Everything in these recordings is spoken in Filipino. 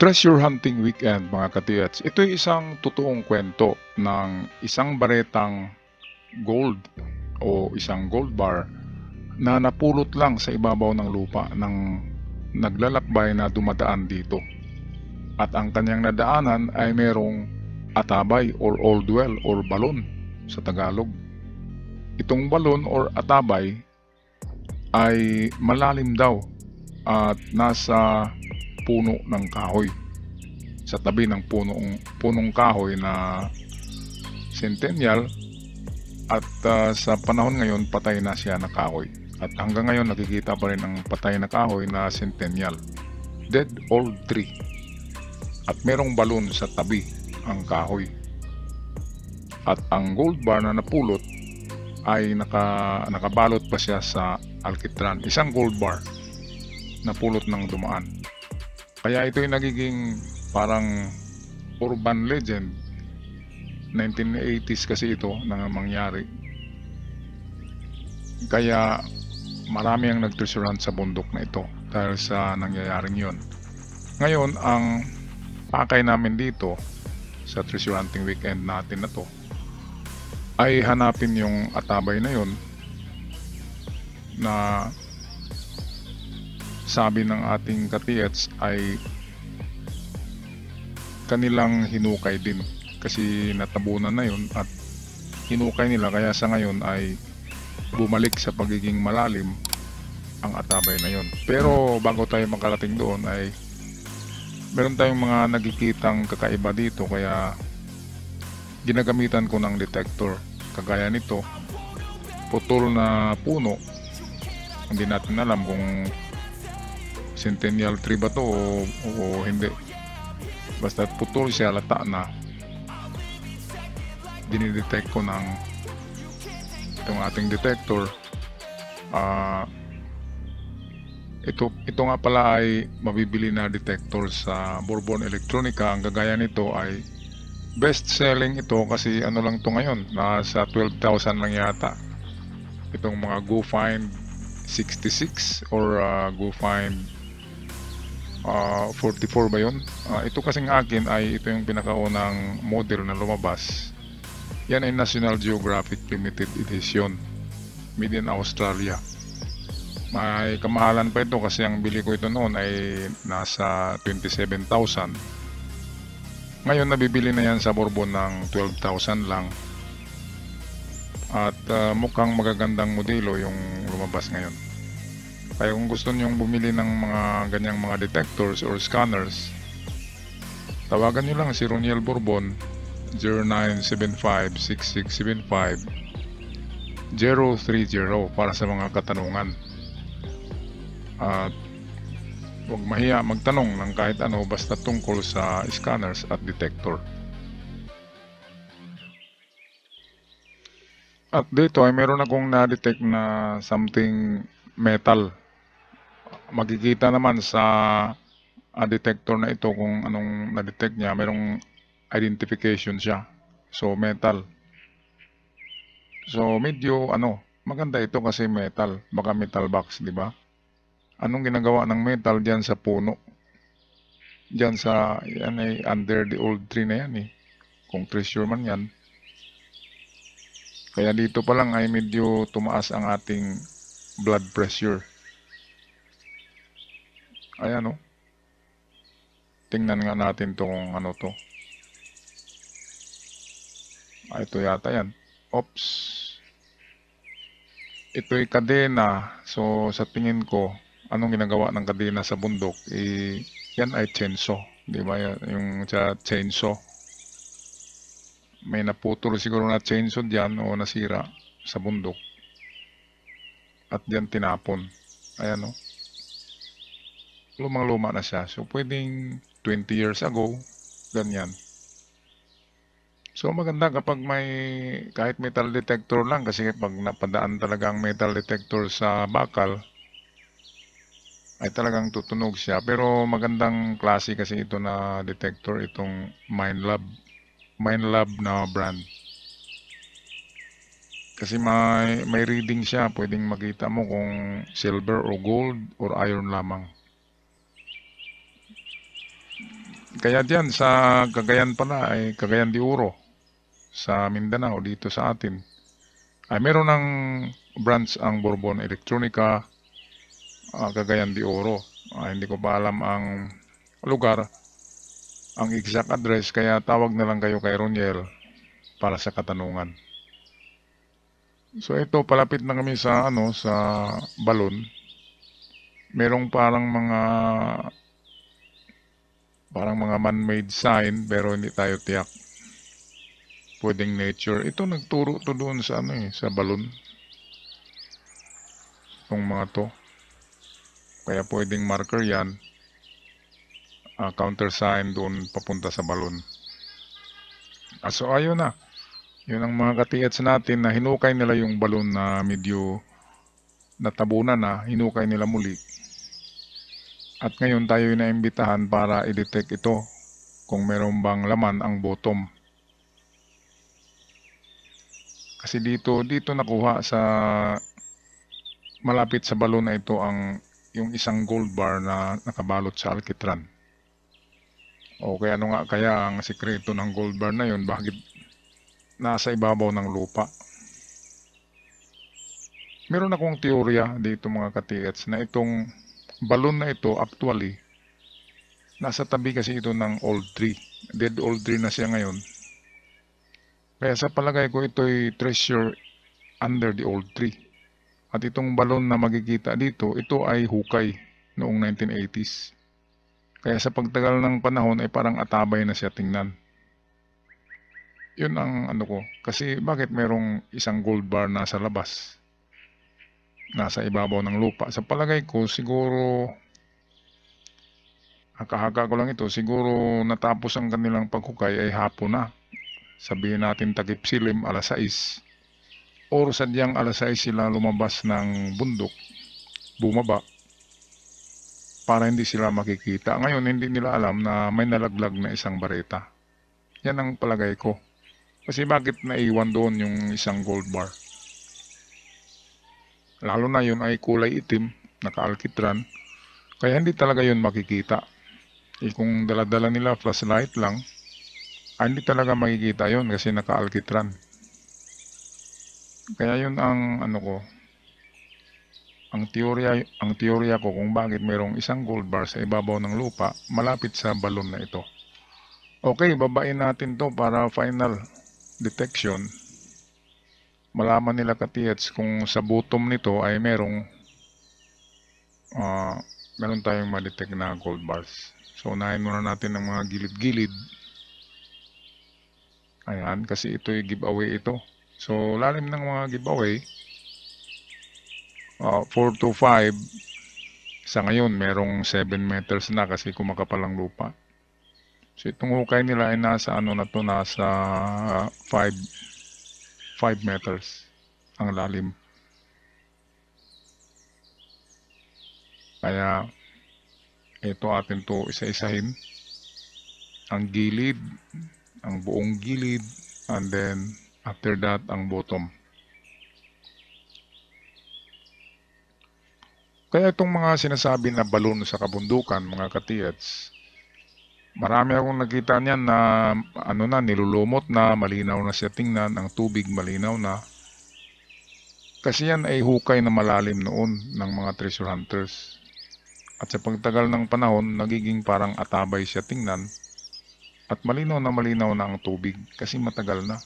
Treasure Hunting Weekend mga katiyats. Ito'y isang totoong kwento ng isang baretang gold o isang gold bar na napulot lang sa ibabaw ng lupa ng naglalakbay na dumadaan dito. At ang kanyang nadaanan ay merong atabay or old well or balon sa Tagalog. Itong balon or atabay ay malalim daw at nasa puno ng kahoy, sa tabi ng punong kahoy na centennial. At sa panahon ngayon patay na siya na kahoy, at hanggang ngayon nakikita pa rin ang patay na kahoy na centennial, dead old tree, at merong balon sa tabi ang kahoy. At ang gold bar na napulot ay nakabalot pa siya sa alkitran, isang gold bar napulot ng dumaan. Kaya ito ay nagiging parang urban legend. 1980s kasi ito na mangyari. Kaya marami ang nagtreasure hunt sa bundok na ito dahil sa nangyayaring yon. Ngayon, ang pakay namin dito sa treasure hunting weekend natin na to ay hanapin yung atabay na yon na sabi ng ating katiyats ay kanilang hinukay din, kasi natabunan na yun at hinukay nila, kaya sa ngayon ay bumalik sa pagiging malalim ang atabay na yun. Pero bago tayo makarating doon ay meron tayong mga nagkikitang kakaiba dito, kaya ginagamitan ko ng detector. Kagaya nito, putol na puno, hindi natin alam kung centennial tree ba to o hindi. Basta putol siya, lata na, dinidetect ko ng itong ating detector. Ito nga pala ay mabibili na detector sa Bourbon Electronica. Ang gagaya nito ay best selling ito kasi ano lang to ngayon, nasa 12,000 lang yata. Itong mga GoFind 66 or GoFind 44 ba yun? Ito kasing akin ay ito yung pinakaunang model na lumabas. Yan ay National Geographic Limited Edition, made in Australia. May kamahalan pa ito kasi ang bili ko ito noon ay nasa 27,000. Ngayon nabibili na yan sa Bourbon ng 12,000 lang. At mukhang magagandang modelo yung lumabas ngayon. Kaya kung gusto nyong bumili ng mga ganyang mga detectors or scanners, tawagan nyo lang si Roniel Bourbon 0975-6675-030 para sa mga katanungan. At huwag mahiya magtanong ng kahit ano basta tungkol sa scanners at detector. At dito ay meron akong na-detect na something metal. Makikita naman sa detector na ito kung anong na-detect niya, merong identification siya. So metal. So medyo maganda ito kasi metal, baka metal box, di ba? Anong ginagawa ng metal diyan sa puno? Diyan sa yan ay under the old tree na yan eh. Kung treasure man yan. Kaya dito pa lang ay medyo tumaas ang ating blood pressure. Ayan tingnan nga natin to kung ano to. Ito yata yan. Oops. Ito'y kadena. So sa tingin ko, anong ginagawa ng kadena sa bundok? Yan ay chainsaw. Di ba? Yung sa chainsaw. May naputol siguro na chainsaw dyan o nasira sa bundok. At dyan tinapon. Ayan lumang-luma na siya. So pwedeng 20 years ago, ganyan. So maganda kapag may kahit metal detector lang, kasi pag napadaan talaga ang metal detector sa bakal ay talagang tutunog siya. Pero magandang klase kasi ito na detector, itong Minelab na brand. Kasi may reading siya, pwedeng makita mo kung silver o gold or iron lamang. Kaya diyan sa Cagayan pala ay Cagayan de Oro sa Mindanao dito sa atin ay meron ng branch ang Bourbon Electronica, Cagayan de Oro. Hindi ko pa alam ang lugar, ang exact address, kaya tawag na lang kayo kay Roniel para sa katanungan. So ito, palapit na kami sa sa balon. Merong parang mga man-made sign pero hindi tayo tiyak. Pwedeng nature. Ito nagturo to doon sa sa balon. Itong mga to. Kaya pwedeng marker yan. Counter sign doon papunta sa balon. So ayun na. Yun ang mga ka-TH natin na hinukay nila yung balon na medyo natabunan na, hinukay nila muli. At ngayon tayo inaimbitahan para i-detect ito kung meron bang laman ang bottom. Kasi dito nakuha sa malapit sa balon na ito yung isang gold bar na nakabalot sa alkitran. O kaya ano nga kaya ang sikreto ng gold bar na yun, bakit nasa ibabaw ng lupa? Meron akong teorya dito mga ka-TH na itong balon na ito actually nasa tabi kasi ito ng old tree. Dead old tree na siya ngayon. Kaya sa palagay ko ito'y treasure under the old tree. At itong balon na makikita dito, ito ay hukay noong 1980s. Kaya sa pagtagal ng panahon ay parang atabay na siya tingnan. Yun ang ko. Kasi bakit merong isang gold bar nasa labas? Nasa ibabaw ng lupa. Sa palagay ko siguro, haka-haka ko lang ito, siguro natapos ang kanilang paghukay ay hapon na. Sabihin natin takip silim alas 6. Or sadyang alas 6 sila lumabas ng bundok, bumaba, para hindi sila makikita. Ngayon, hindi nila alam na may nalaglag na isang bareta. Yan ang palagay ko. Kasi bakit naiwan doon yung isang gold bar? Lalo na yun ay kulay itim, naka-alkitran. Kaya hindi talaga yun makikita. Kung dala-dala nila flashlight lang, hindi talaga makikita yun kasi naka-alkitran. Kaya yun ang ko. Ang teorya ko kung bakit mayroong isang gold bar sa ibabaw ng lupa malapit sa balon na ito. Okay, babain natin to para final detection. Malaman nila ka-TH kung sa bottom nito ay meron tayong ma-detect na gold bars. So unahin muna natin ang mga gilid-gilid. Ayan, kasi ito'y giveaway ito. So lalim ng mga giveaway, 4 to 5. Sa ngayon, merong 7 meters na kasi kumakapal ang lupa. So itong hukay nila ay nasa nasa 5 meters ang lalim. Kaya ito atin to isa-isahin. Ang gilid, ang buong gilid, and then after that ang bottom. Kaya itong mga sinasabi na balon sa kabundukan, mga ka-TH, marami akong nakita niyan na nilulumot na, malinaw na siya tingnan, ang tubig malinaw na. Kasi yan ay hukay na malalim noon ng mga treasure hunters. At sa pagtagal ng panahon, nagiging parang atabay siya tingnan. At malinaw na ang tubig kasi matagal na.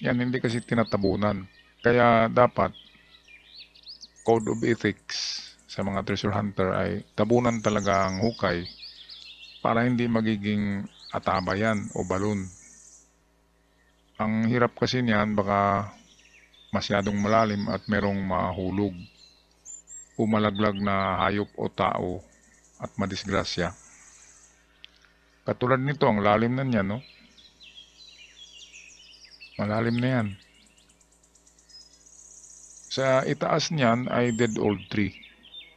Yan hindi kasi tinatabunan. Kaya dapat code of ethics sa mga treasure hunter ay tabunan talaga ang hukay para hindi magiging atabayan o balon. Ang hirap kasi niyan baka masyadong malalim at merong mahulog, umalaglag na hayop o tao at madisgrasya. Katulad nito, ang lalim na niyan, no? Malalim na yan. Sa itaas niyan ay dead old tree.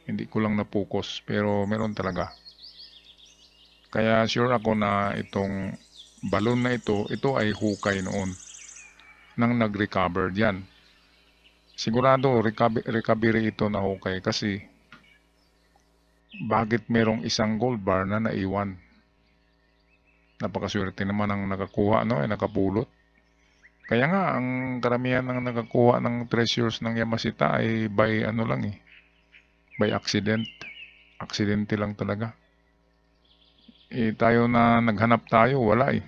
Hindi ko lang na-focus pero meron talaga. Kaya sure ako na itong balon na ito ay hukay noon nang nag-recover diyan. Sigurado recovery ito na hukay kasi bakit merong isang gold bar na naiwan? Napakaswerte naman ang nakakuha, no? Ay nakapulot. Kaya nga, ang karamihan ng nakakuha ng treasures ng Yamashita ay by ano lang eh, by accident. Aksidente lang talaga. Tayo na naghanap tayo, wala eh.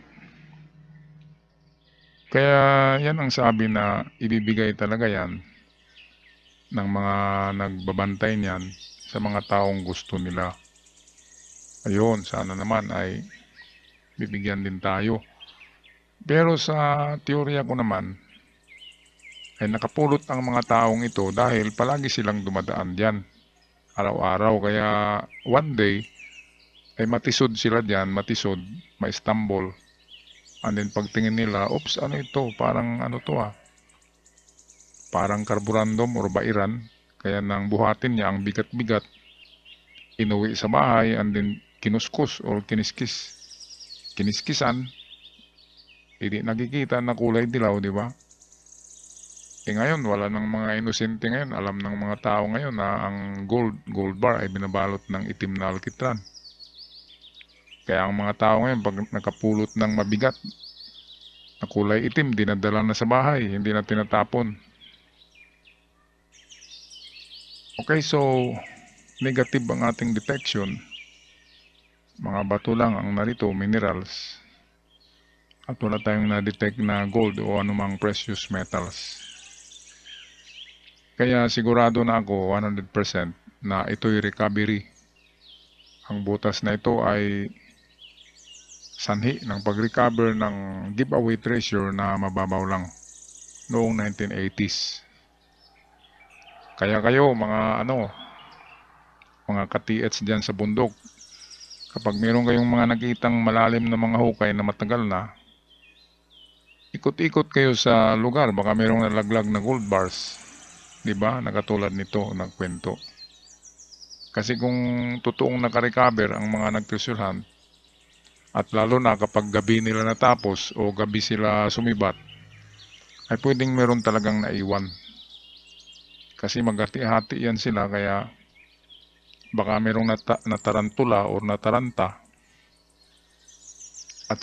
Kaya yan ang sabi na ibibigay talaga yan ng mga nagbabantay niyan sa mga taong gusto nila. Ayun, sana naman ay bibigyan din tayo. Pero sa teorya ko naman, ay nakapulot ang mga taong ito dahil palagi silang dumadaan diyan araw-araw. Kaya one day, ay matisod sila diyan, matisod, ma-stumble. And then pagtingin nila, oops, ano ito? Parang ano to ah? Parang carborundum or bairan. Kaya nang buhatin niya ang bigat-bigat, inuwi sa bahay and then kinuskus or kiniskisan, hindi nakikita na kulay dilaw, di ba? Ngayon, wala ng mga inosente ngayon. Alam ng mga tao ngayon na ang gold bar ay binabalot ng itim na alkitran. Kaya ang mga tao ngayon, pag nakapulot ng mabigat na kulay itim, dinadala na sa bahay, hindi na tinatapon. Okay, so negative ang ating detection. Mga bato lang ang narito, minerals. At wala tayong na-detect na gold o anumang precious metals. Kaya sigurado na ako 100% na ito'y recovery. Ang butas na ito ay sanhi ng pag-recover ng giveaway treasure na mababaw lang noong 1980s. Kaya kayo mga ka-TH dyan sa bundok, kapag meron kayong mga nakitang malalim na mga hukay na matagal na, ikot-ikot kayo sa lugar, baka merong nalaglag na gold bars. Diba? Nakatulad nito, nagkwento. Kasi kung totoong nakarecover ang mga nag-treasure hunt, at lalo na kapag gabi nila natapos o gabi sila sumibat, ay pwedeng meron talagang naiwan. Kasi maghati-hati yan sila, kaya baka merong natarantula o nataranta. At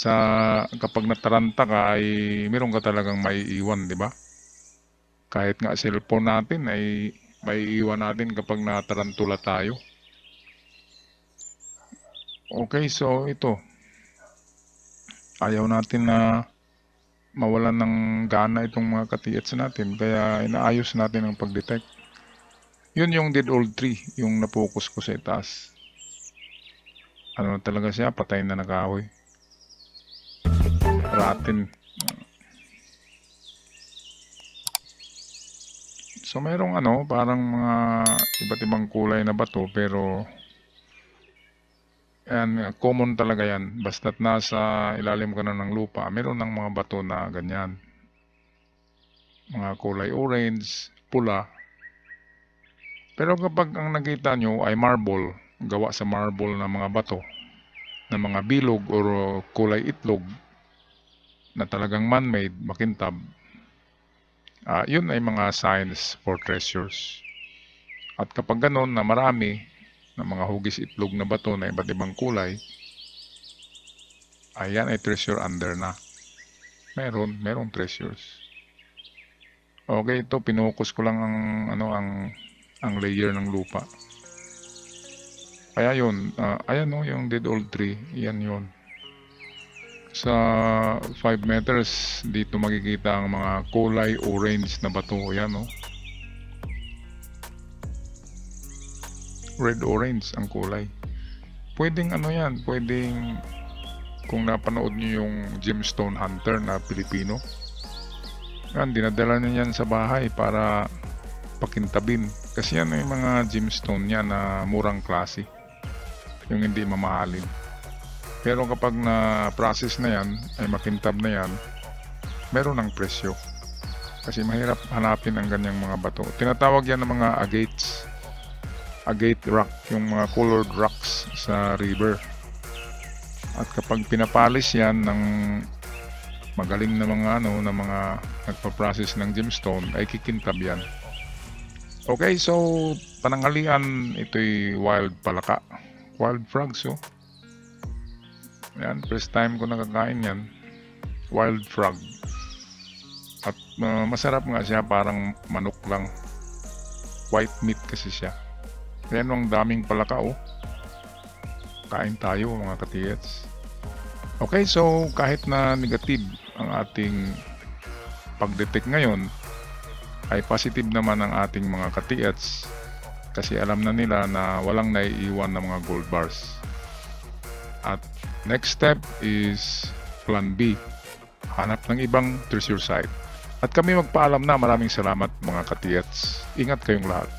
kapag nataranta ka ay meron ka talagang maiiwan, di ba? Kahit nga cellphone natin ay maiiwan natin kapag natarantula tayo. Okay, so ito. Ayaw natin na mawalan ng gana itong mga ka-TH natin, kaya inaayos natin ang pag-detect. Yun yung dead old tree, yung napokus ko sa itaas. Ano talaga siya, patay na nakahoy. Rotten. So mayroong parang mga iba't ibang kulay na bato, pero common talaga yan. Basta't nasa ilalim ka na ng lupa, meron ng mga bato na ganyan. Mga kulay orange, pula. Pero kapag ang nakita nyo ay marble, gawa sa marble na mga bato, na mga bilog o kulay itlog, na talagang man-made, makintab, yun ay mga signs for treasures. At kapag ganon na marami na mga hugis itlog na bato na iba't ibang kulay, ayan ay treasure under na. Merong treasures. Okay, ito pinukus ko lang ang layer ng lupa. Kaya yun, ayan yung dead old tree, yan yun. Sa 5 meters, dito makikita ang mga kulay orange na bato, yan red-orange ang kulay. Pwedeng yan, pwedeng kung napanood nyo yung gemstone hunter na Pilipino, yan, dinadala niya yan sa bahay para pakintabin. Kasi yan yung mga gemstone niya na murang klase, yung hindi mamahalin. Pero kapag na-process na yan, ay makintab na yan, meron ng presyo. Kasi mahirap hanapin ang ganyang mga bato. Tinatawag yan ng mga agates. Agate rock, yung mga colored rocks sa river. At kapag pinapalis yan ng magaling na mga na mga nagpa-process ng gemstone, ay kikintab yan. Okay, so pananghalian, ito'y wild palaka. Wild frogs, oh. Yan, first time ko nakakain yan. Wild frog. At masarap nga siya, parang manok lang. White meat kasi siya. Yan, ang daming palaka, oh. Kain tayo, mga katiyets. Okay, so kahit na negative ang ating pag-detect ngayon, ay positive naman ang ating mga katiyets kasi alam na nila na walang naiiwan na mga gold bars. At next step is plan B. Hanap ng ibang treasure site. At kami magpaalam na. Maraming salamat mga katiyets. Ingat kayong lahat.